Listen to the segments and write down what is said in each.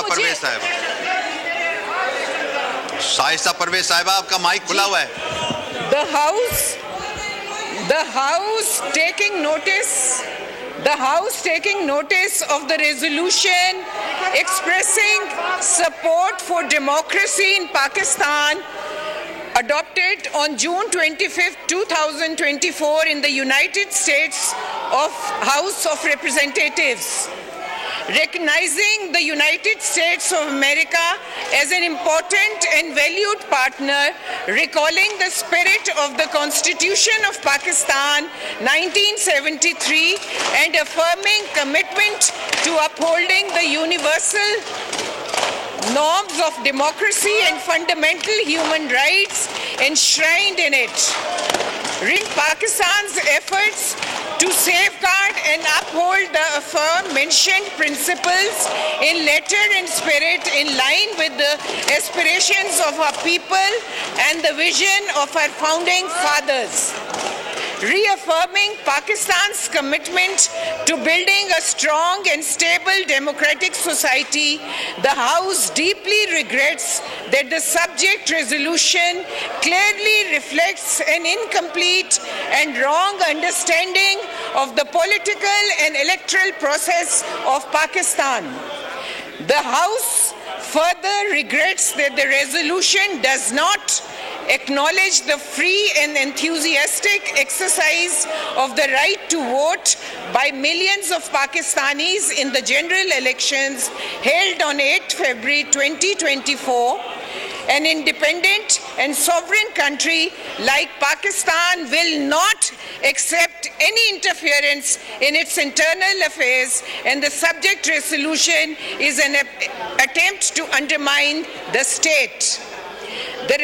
परवेज साहब, शाइस्ता परवेज साहिबा, आपका माइक खुला हुआ है। The House taking notice of the resolution expressing support for democracy in Pakistan adopted on June 25, 2024 in the United States House of Representatives, recognizing the United States of America as an important and valued partner, recalling the spirit of the Constitution of Pakistan 1973 and affirming commitment to upholding the universal norms of democracy and fundamental human rights enshrined in it. Pakistan's efforts to safeguard and uphold the aforementioned principles in letter and spirit, in line with the aspirations of our people and the vision of our founding fathers. Reaffirming Pakistan's commitment to building a strong and stable democratic society, the House deeply regrets that the subject resolution clearly reflects an incomplete and wrong understanding of the political and electoral process of Pakistan. The House further regrets that the resolution does not acknowledge the free and enthusiastic exercise of the right to vote by millions of Pakistanis in the general elections held on 8 February 2024. An independent and sovereign country like Pakistan will not accept any interference in its internal affairs, and the subject resolution is an attempt to undermine the state. The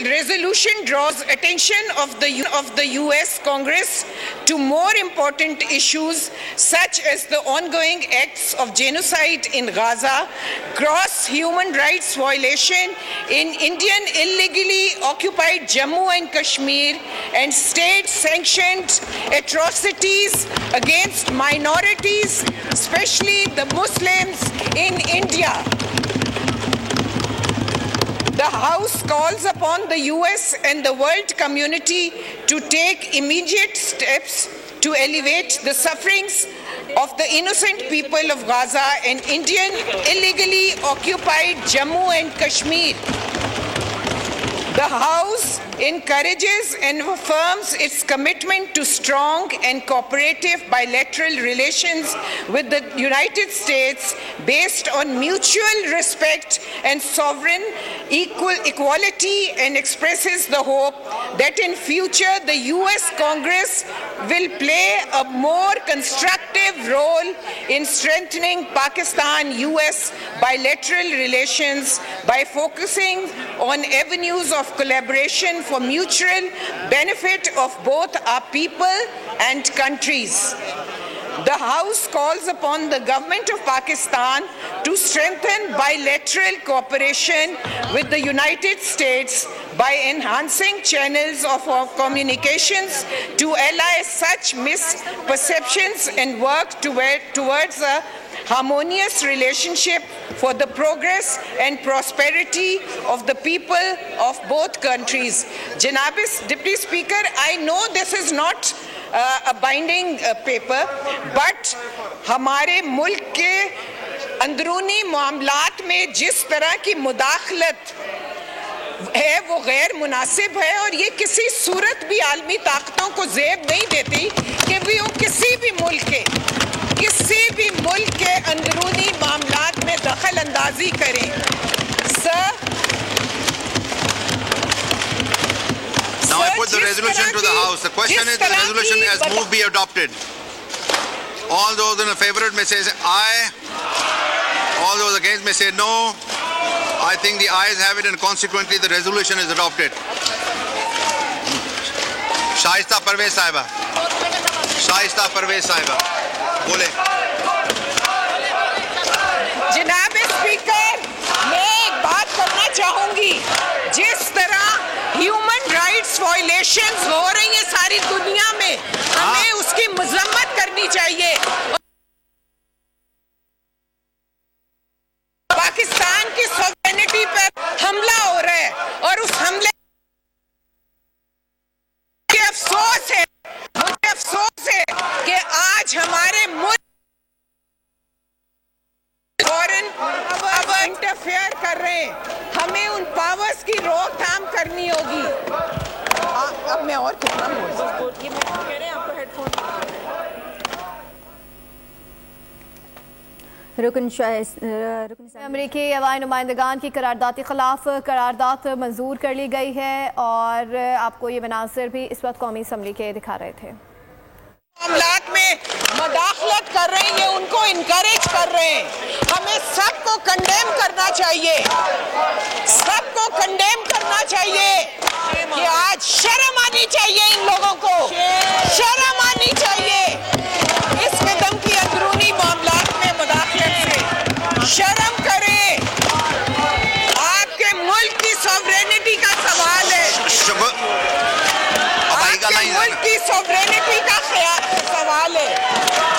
resolution draws attention of the US Congress to more important issues such as the ongoing acts of genocide in Gaza, gross human rights violation in Indian illegally occupied Jammu and Kashmir, and state-sanctioned atrocities against minorities, especially the Muslims in India. The House calls upon the US and the world community to take immediate steps to alleviate the sufferings of the innocent people of Gaza and Indian illegally occupied Jammu and Kashmir. The House encourages and affirms its commitment to strong and cooperative bilateral relations with the United States based on mutual respect and sovereign equality, and expresses the hope that in future the US Congress will play a more constructive role in strengthening Pakistan-US bilateral relations by focusing on avenues of collaboration for mutual benefit of both our people and countries. The House calls upon the government of Pakistan to strengthen bilateral cooperation with the United States by enhancing channels of communications to allay such misperceptions and work towards a harmonious relationship for the progress and prosperity of the people of both countries. Janab Deputy Speaker, I know this is not a binding paper, but हमारे मुल्क के अंदरूनी मामलात में जिस तरह की मुदाखलत है वो गैर मुनासिब है, और ये किसी सूरत भी आलमी ताकतों को ज़ेब नहीं देती कि वो किसी भी मुल्क के अंदरूनी मामलात में दखल अंदाजी करें. Now I put the resolution to the House. The question is, the resolution as moved be adopted. All those in favor may say aye. All those against may say no. I think the ayes have it, and consequently the resolution is adopted. Shaista Parvez Sahiba. Shaista Parvez Sahiba. बोले. जनाब speaker, मैं एक बात करना चाहूंगी. जिस तरह human rights violations हो रही हैं सारी दुनिया में, हमें उसकी मजम्मत करनी चाहिए. पाकिस्तान की सॉवरेनिटी पर हमला हो रहा है और उस हमले मुझे अफसोस है कि आज हमारे मुल्क फॉरेन पावर इंटरफेयर कर रहे हैं। हमें उन पावर्स की रोकथाम करनी होगी। अब मैं और कितना बोल अमरीकी हवाई नुमाइंदगान की करारदाद के खिलाफ करारदाद मंजूर कर ली गई है और आपको ये मनासिर भी इस वक्त कौमी असम्बली के दिखा रहे थे। मामलात में मदाखलत कर रहे हैं, ये उनको इनकरेज कर रहे हैं। हमें सबको कंडेम करना चाहिए, सबको कंडेम करना चाहिए कि आज शर्म आनी चाहिए, इन लोगों को शर्म आनी चाहिए। इस कदम की अंदरूनी मामलात में मदाखलत से शर्म करें। आपके मुल्क की सॉवरेनिटी का सवाल है, आपके मुल्क की सॉवरेनिटी का सवाल है।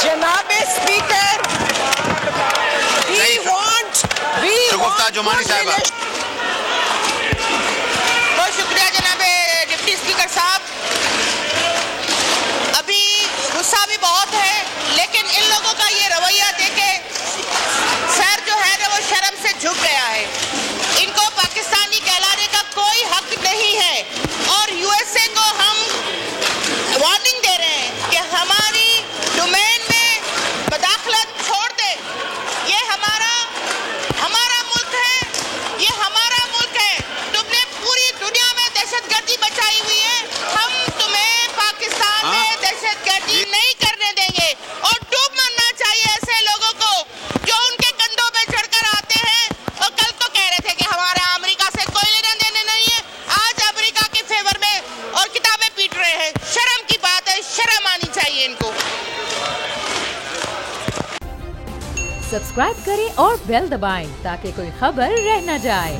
जनाब स्पीकर, बहुत शुक्रिया जनाब डिप्टी स्पीकर साहब। अभी गुस्सा भी बहुत है, लेकिन इन लोगों का ये रवैया देखे सर जो है ना वो शर्म से झुक गया है। इनको पाकिस्तानी कहलाने का कोई हक नहीं है और यूएसए को हम वार्निंग दे रहे हैं कि हमारी डोमेन में मदाखलत छोड़ दे। ये हमारा मुल्क है, ये हमारा मुल्क है। तुमने पूरी दुनिया में दहशतगर्दी मचाई हुई है, हम तुम्हें पाकिस्तान में दहशतगर्दी नहीं करने देंगे। और डूब मरना चाहिए ऐसे लोगों को जो उनके कंधों पे चढ़कर आते हैं और कल तो कह रहे थे कि हमारे अमेरिका से कोई लेना देना नहीं है, आज अमेरिका के फेवर में और किताबें पीट रहे हैं। शर्म की बात है, शर्म आनी चाहिए इनको। सब्सक्राइब करें और बेल दबाएं ताकि कोई खबर रह न जाए।